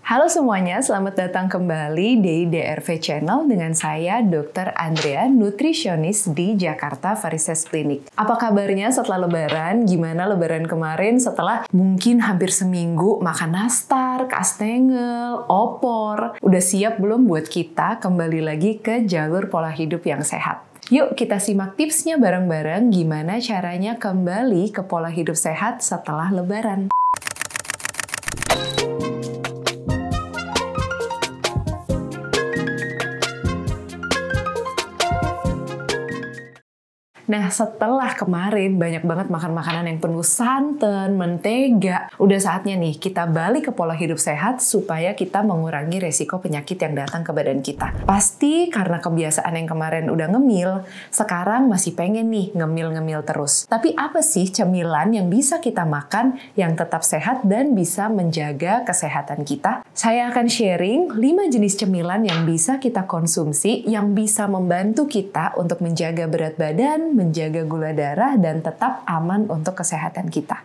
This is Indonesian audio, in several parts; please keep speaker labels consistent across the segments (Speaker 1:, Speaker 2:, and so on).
Speaker 1: Halo semuanya, selamat datang kembali di DRV Channel dengan saya Dr. Andrea, nutrisionis di Jakarta Varises Clinic. Apa kabarnya setelah lebaran? Gimana lebaran kemarin setelah mungkin hampir seminggu makan nastar, kastengel, opor? Udah siap belum buat kita kembali lagi ke jalur pola hidup yang sehat? Yuk kita simak tipsnya bareng-bareng gimana caranya kembali ke pola hidup sehat setelah lebaran. Nah, setelah kemarin banyak banget makan makanan yang penuh santan, mentega, udah saatnya nih kita balik ke pola hidup sehat supaya kita mengurangi resiko penyakit yang datang ke badan kita. Pasti karena kebiasaan yang kemarin udah ngemil, sekarang masih pengen nih ngemil-ngemil terus. Tapi apa sih cemilan yang bisa kita makan yang tetap sehat dan bisa menjaga kesehatan kita? Saya akan sharing 5 jenis cemilan yang bisa kita konsumsi yang bisa membantu kita untuk menjaga berat badan, menjaga gula darah, dan tetap aman untuk kesehatan kita.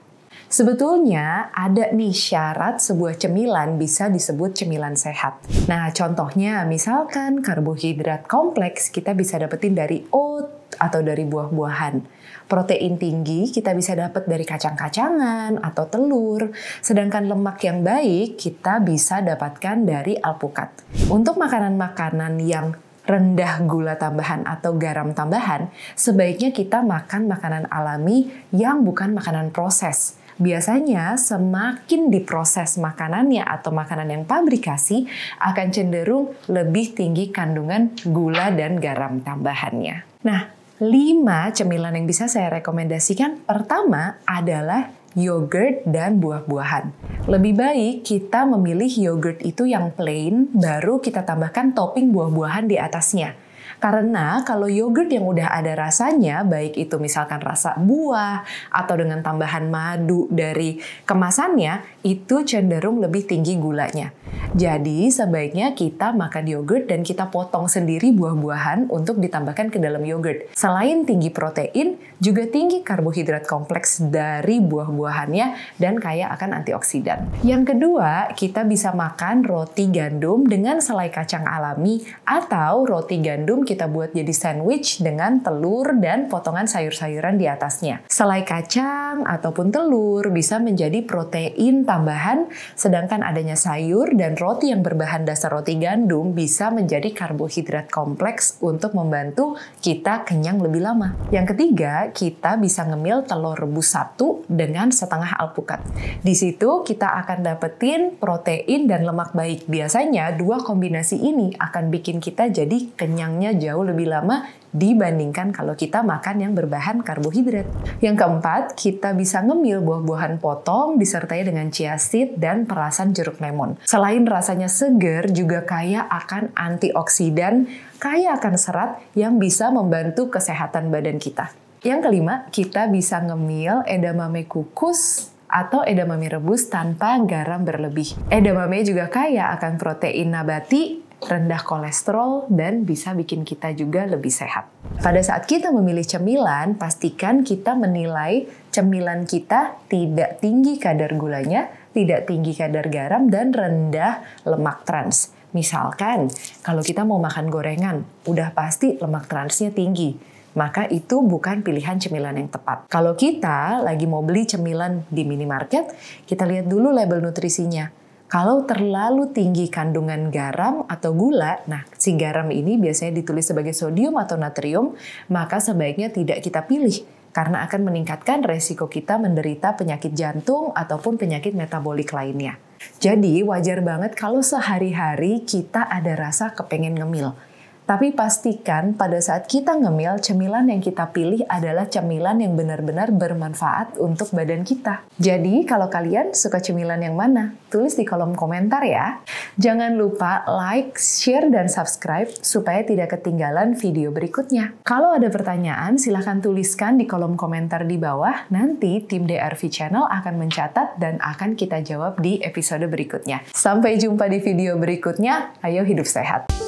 Speaker 1: Sebetulnya ada nih syarat sebuah cemilan bisa disebut cemilan sehat. Nah, contohnya misalkan karbohidrat kompleks kita bisa dapetin dari oat atau dari buah-buahan. Protein tinggi kita bisa dapat dari kacang-kacangan atau telur, sedangkan lemak yang baik kita bisa dapatkan dari alpukat. Untuk makanan-makanan yang rendah gula tambahan atau garam tambahan, sebaiknya kita makan makanan alami yang bukan makanan proses. Biasanya semakin diproses makanannya atau makanan yang pabrikasi akan cenderung lebih tinggi kandungan gula dan garam tambahannya. Nah, 5 cemilan yang bisa saya rekomendasikan pertama adalah yogurt dan buah-buahan. Lebih baik kita memilih yogurt itu yang plain, baru kita tambahkan topping buah-buahan di atasnya. Karena kalau yogurt yang udah ada rasanya, baik itu misalkan rasa buah atau dengan tambahan madu dari kemasannya, itu cenderung lebih tinggi gulanya. Jadi sebaiknya kita makan yogurt dan kita potong sendiri buah-buahan untuk ditambahkan ke dalam yogurt. Selain tinggi protein, juga tinggi karbohidrat kompleks dari buah-buahannya dan kaya akan antioksidan. Yang kedua, kita bisa makan roti gandum dengan selai kacang alami atau roti gandum kita buat jadi sandwich dengan telur dan potongan sayur-sayuran di atasnya. Selai kacang ataupun telur bisa menjadi protein tambahan, sedangkan adanya sayur dan roti yang berbahan dasar roti gandum bisa menjadi karbohidrat kompleks untuk membantu kita kenyang lebih lama. Yang ketiga, kita bisa ngemil telur rebus 1 dengan setengah alpukat. Di situ kita akan dapetin protein dan lemak baik. Biasanya 2 kombinasi ini akan bikin kita jadi kenyangnya jauh lebih lama dibandingkan kalau kita makan yang berbahan karbohidrat. Yang keempat, kita bisa ngemil buah-buahan potong disertai dengan chia seed dan perasan jeruk lemon. Selain rasanya seger, juga kaya akan antioksidan, kaya akan serat yang bisa membantu kesehatan badan kita. Yang kelima, kita bisa ngemil edamame kukus atau edamame rebus tanpa garam berlebih. Edamame juga kaya akan protein nabati, rendah kolesterol, dan bisa bikin kita juga lebih sehat. Pada saat kita memilih cemilan, pastikan kita menilai cemilan kita tidak tinggi kadar gulanya, tidak tinggi kadar garam, dan rendah lemak trans. Misalkan, kalau kita mau makan gorengan, udah pasti lemak transnya tinggi. Maka itu bukan pilihan cemilan yang tepat. Kalau kita lagi mau beli cemilan di minimarket, kita lihat dulu label nutrisinya. Kalau terlalu tinggi kandungan garam atau gula, nah si garam ini biasanya ditulis sebagai sodium atau natrium, maka sebaiknya tidak kita pilih karena akan meningkatkan resiko kita menderita penyakit jantung ataupun penyakit metabolik lainnya. Jadi wajar banget kalau sehari-hari kita ada rasa kepengen ngemil. Tapi pastikan pada saat kita ngemil, cemilan yang kita pilih adalah cemilan yang benar-benar bermanfaat untuk badan kita. Jadi, kalau kalian suka cemilan yang mana? Tulis di kolom komentar ya. Jangan lupa like, share, dan subscribe supaya tidak ketinggalan video berikutnya. Kalau ada pertanyaan, silahkan tuliskan di kolom komentar di bawah. Nanti tim DRV Channel akan mencatat dan akan kita jawab di episode berikutnya. Sampai jumpa di video berikutnya. Ayo hidup sehat!